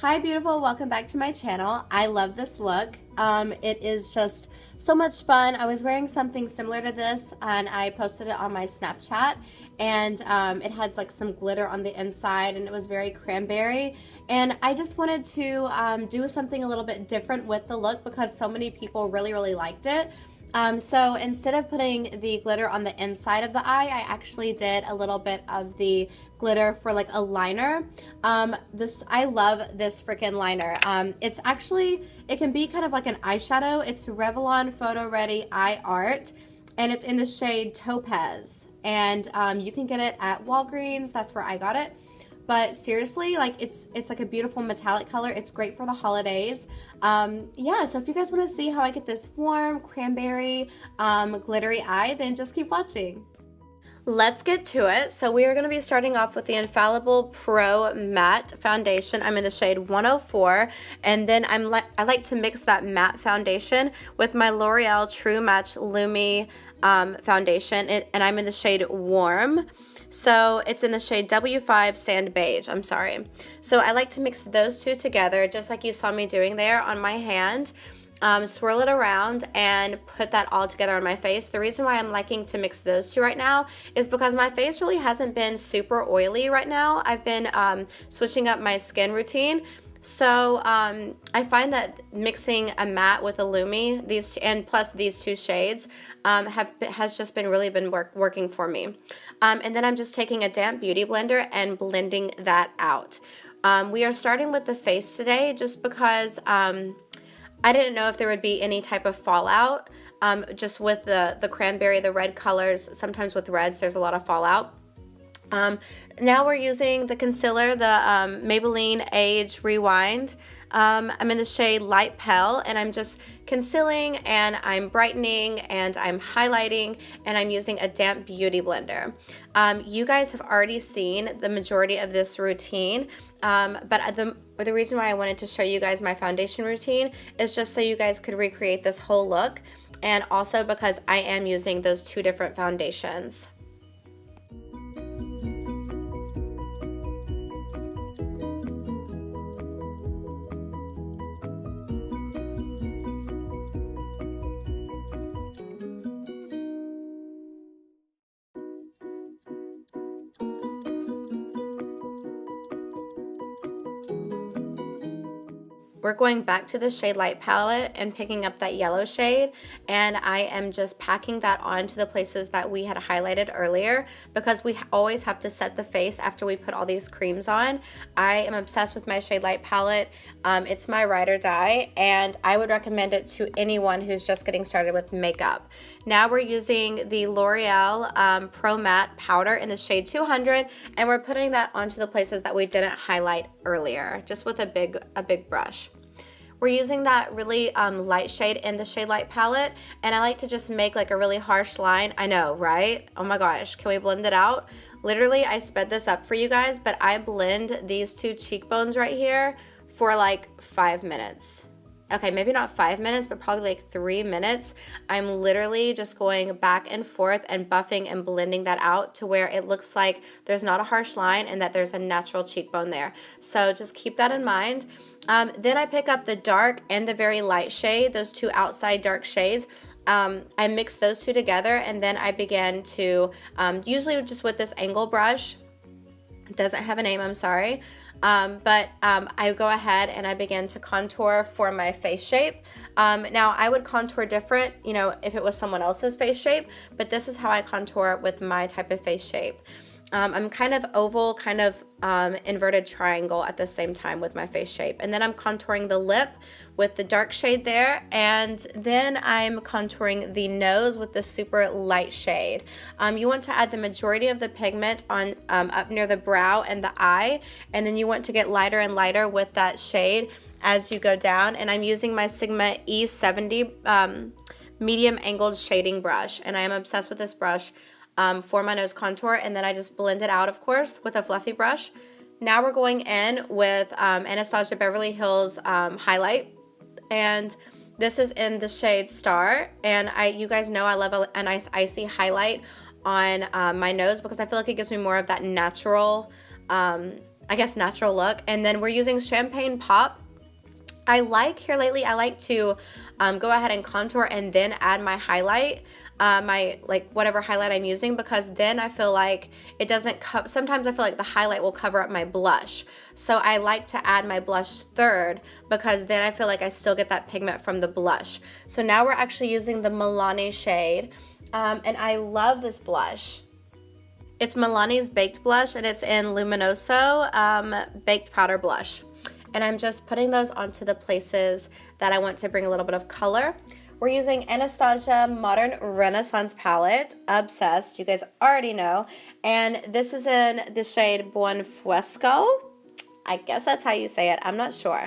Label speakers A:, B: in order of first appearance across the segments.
A: Hi beautiful, welcome back to my channel. I love this look. It is just so much fun. I was wearing something similar to this and I posted it on my Snapchat, and it had like some glitter on the inside and it was very cranberry, and I just wanted to do something a little bit different with the look because so many people really liked it. So instead of putting the glitter on the inside of the eye, I actually did a little bit of the glitter for like a liner. I love this freaking liner. It's actually, it can be kind of like an eyeshadow. It's Revlon Photoready Eye Art, and it's in the shade Topaz. And you can get it at Walgreens. That's where I got it. But seriously, like it's like a beautiful metallic color. It's great for the holidays. Yeah, so if you guys want to see how I get this warm cranberry glittery eye, then just keep watching. Let's get to it. So we are going to be starting off with the Infallible Pro Matte Foundation. I'm in the shade 104, and then I like to mix that matte foundation with my L'Oreal True Match Lumi foundation, and I'm in the shade Warm. So it's in the shade W5 Sand Beige, I'm sorry. So I like to mix those two together, just like you saw me doing there on my hand. Swirl it around and put that all together on my face. The reason why I'm liking to mix those two right now is because my face really hasn't been super oily right now. I've been switching up my skin routine. So I find that mixing a matte with a Lumi, and plus these two shades, has just been working for me. And then I'm just taking a damp beauty blender and blending that out. We are starting with the face today just because I didn't know if there would be any type of fallout. Just with the cranberry, the red colors, sometimes with reds there's a lot of fallout. Now we're using the concealer, the Maybelline Age Rewind. I'm in the shade Light Pale, and I'm just concealing and I'm brightening and I'm highlighting, and I'm using a damp beauty blender. You guys have already seen the majority of this routine, but the reason why I wanted to show you guys my foundation routine is just so you guys could recreate this whole look, and also because I am using those two different foundations. We're going back to the shade Light palette and picking up that yellow shade, and I am just packing that onto the places that we had highlighted earlier, because we always have to set the face after we put all these creams on. I am obsessed with my shade Light palette. It's my ride or die, and I would recommend it to anyone who's just getting started with makeup. Now we're using the L'Oreal Pro Matte Powder in the shade 200, and we're putting that onto the places that we didn't highlight earlier, just with a big brush. We're using that really light shade in the shade Light palette, and I like to just make like a really harsh line. I know, right? Oh my gosh, can we blend it out? Literally, I sped this up for you guys, but I blend these two cheekbones right here for like 5 minutes. Okay, maybe not 5 minutes, but probably like 3 minutes. I'm literally just going back and forth and buffing and blending that out to where it looks like there's not a harsh line and that there's a natural cheekbone there. So just keep that in mind. Then I pick up the dark and the very light shade, those two outside dark shades. I mix those two together, and then I begin to, usually just with this angle brush, it doesn't have a name, I'm sorry. I go ahead and I begin to contour for my face shape. Now I would contour different, you know, if it was someone else's face shape, but this is how I contour with my type of face shape. I'm kind of oval, kind of inverted triangle at the same time with my face shape. And then I'm contouring the lip with the dark shade there, and then I'm contouring the nose with the super light shade. You want to add the majority of the pigment on up near the brow and the eye, and then you want to get lighter and lighter with that shade as you go down. And I'm using my Sigma E70 medium angled shading brush, and I am obsessed with this brush for my nose contour, and then I just blend it out, of course, with a fluffy brush. Now we're going in with Anastasia Beverly Hills highlight, and this is in the shade Star, and you guys know I love a nice icy highlight on my nose because I feel like it gives me more of that natural I guess, natural look. And then we're using Champagne Pop. I like here lately, I like to go ahead and contour and then add my highlight, my like whatever highlight I'm using, because then I feel like it doesn't sometimes I feel like the highlight will cover up my blush. So I like to add my blush third, because then I feel like I still get that pigment from the blush. So now we're actually using the Milani shade, and I love this blush. It's Milani's Baked Blush, and it's in Luminoso Baked Powder Blush. And I'm just putting those onto the places that I want to bring a little bit of color. We're using Anastasia Modern Renaissance palette, Obsessed, you guys already know. And this is in the shade Buon Fresco. I guess that's how you say it, I'm not sure.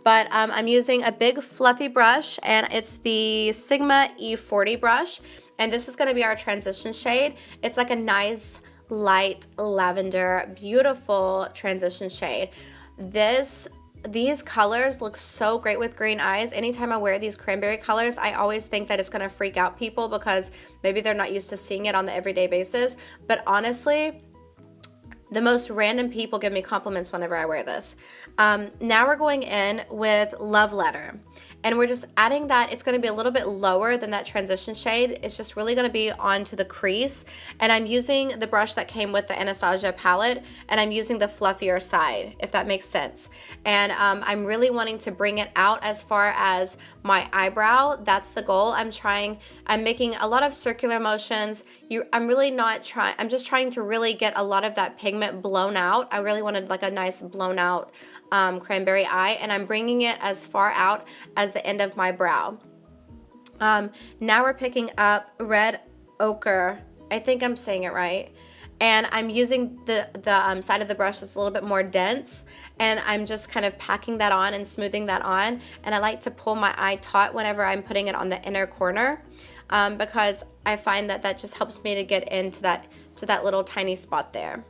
A: But I'm using a big fluffy brush, and it's the Sigma E40 brush. And this is gonna be our transition shade. It's like a nice, light lavender, beautiful transition shade. These colors look so great with green eyes. Anytime I wear these cranberry colors, I always think that it's gonna freak out people because maybe they're not used to seeing it on the everyday basis. But honestly, the most random people give me compliments whenever I wear this. Now we're going in with Love Letter. And we're just adding that. It's going to be a little bit lower than that transition shade. It's just really going to be onto the crease. And I'm using the brush that came with the Anastasia palette, and I'm using the fluffier side, if that makes sense. And I'm really wanting to bring it out as far as my eyebrow. That's the goal. I'm making a lot of circular motions. I'm just trying to really get a lot of that pigment blown out. I really wanted like a nice blown out cranberry eye, and I'm bringing it as far out as the end of my brow. Now we're picking up Red Ochre. I think I'm saying it right. And I'm using the side of the brush that's a little bit more dense, and I'm just kind of packing that on and smoothing that on. And I like to pull my eye taut whenever I'm putting it on the inner corner, because I find that that just helps me to get into that little tiny spot there.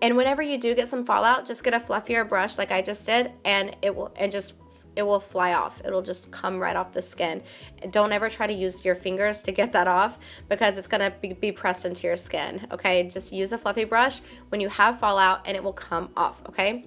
A: And whenever you do get some fallout, just get a fluffier brush like I just did, and it will fly off. It'll just come right off the skin. Don't ever try to use your fingers to get that off, because it's gonna be pressed into your skin, okay? Just use a fluffy brush when you have fallout, and it will come off, okay?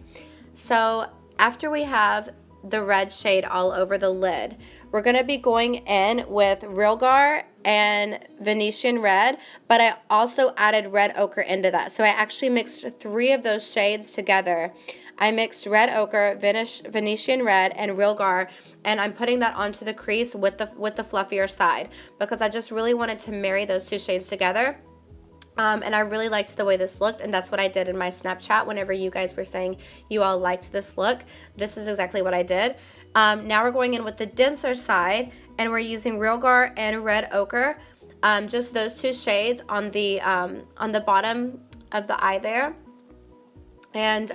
A: So after we have the red shade all over the lid, we're gonna be going in with Realgar and Venetian Red, but I also added Red Ochre into that. So I actually mixed 3 of those shades together. I mixed Red Ochre, Venetian Red, and Realgar, and I'm putting that onto the crease with the fluffier side, because I just really wanted to marry those 2 shades together. And I really liked the way this looked, and that's what I did in my Snapchat whenever you guys were saying you all liked this look. This is exactly what I did. Now we're going in with the denser side, and we're using Realgar and Red Ochre, just those 2 shades on the bottom of the eye there. And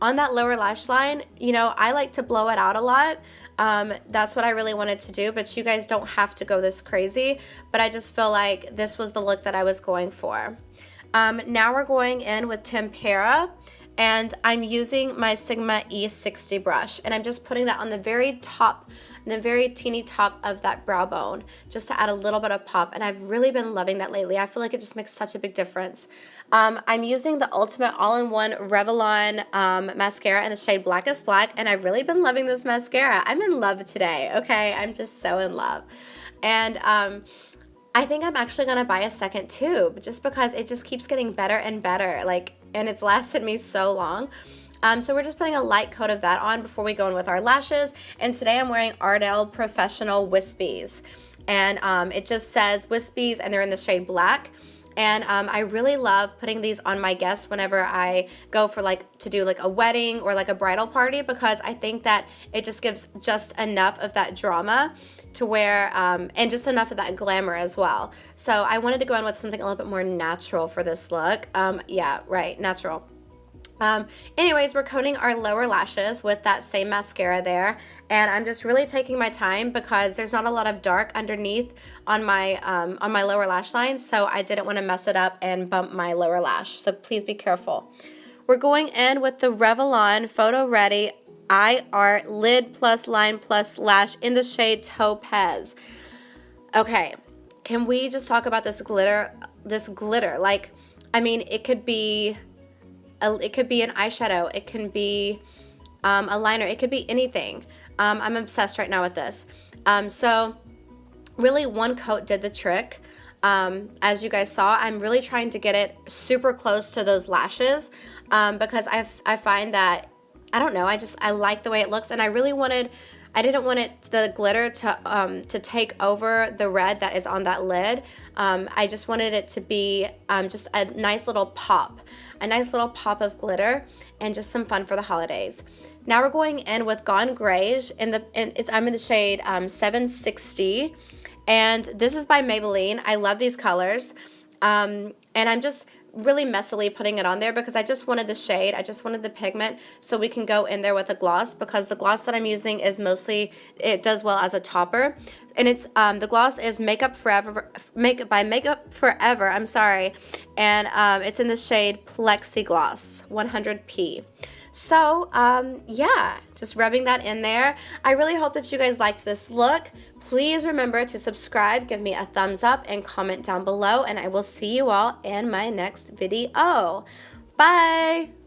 A: on that lower lash line, you know, I like to blow it out a lot. That's what I really wanted to do, but you guys don't have to go this crazy. But I just feel like this was the look that I was going for. Now we're going in with Tempera, and I'm using my Sigma E60 brush, and I'm just putting that on the very top, the very teeny top of that brow bone, just to add a little bit of pop. And I've really been loving that lately. I feel like it just makes such a big difference. I'm using the Ultimate All-in-One Revlon mascara in the shade Blackest Black, and I've really been loving this mascara. I'm in love today, okay? I'm just so in love. And I think I'm actually gonna buy a second tube, just because it just keeps getting better and better, and it's lasted me so long. So we're just putting a light coat of that on before we go in with our lashes. And today I'm wearing Ardell Professional Wispies, and it just says Wispies, and they're in the shade Black. And I really love putting these on my guests whenever I go for to do a wedding or a bridal party, because I think that it just gives just enough of that drama to where, and just enough of that glamour as well. So I wanted to go in with something a little bit more natural for this look. Yeah, right, natural. Anyways, we're coating our lower lashes with that same mascara there, and I'm just really taking my time because there's not a lot of dark underneath on my lower lash line, so I didn't want to mess it up and bump my lower lash, so please be careful. We're going in with the Revlon Photoready Eye Art Lid Plus Line Plus Lash in the shade Topaz. Okay, can we just talk about this glitter? I mean, it could be it could be an eyeshadow, it can be a liner, it could be anything. I'm obsessed right now with this. So really one coat did the trick. As you guys saw, I'm really trying to get it super close to those lashes because I find that, I don't know, I like the way it looks, and I didn't want the glitter to take over the red that is on that lid. I just wanted it to be just a nice little pop of glitter and just some fun for the holidays. Now we're going in with Gone Grayish, I'm in the shade 760, and this is by Maybelline. I love these colors, and I'm just really messily putting it on there because I just wanted the shade, I just wanted the pigment, so we can go in there with a gloss, because the gloss that I'm using is mostly, it does well as a topper, and it's the gloss is Makeup Forever, by Makeup Forever, I'm sorry, and it's in the shade Plexi Gloss 100p. So yeah, just rubbing that in there. I really hope that you guys liked this look. Please remember to subscribe, give me a thumbs up, and comment down below, and I will see you all in my next video. Bye!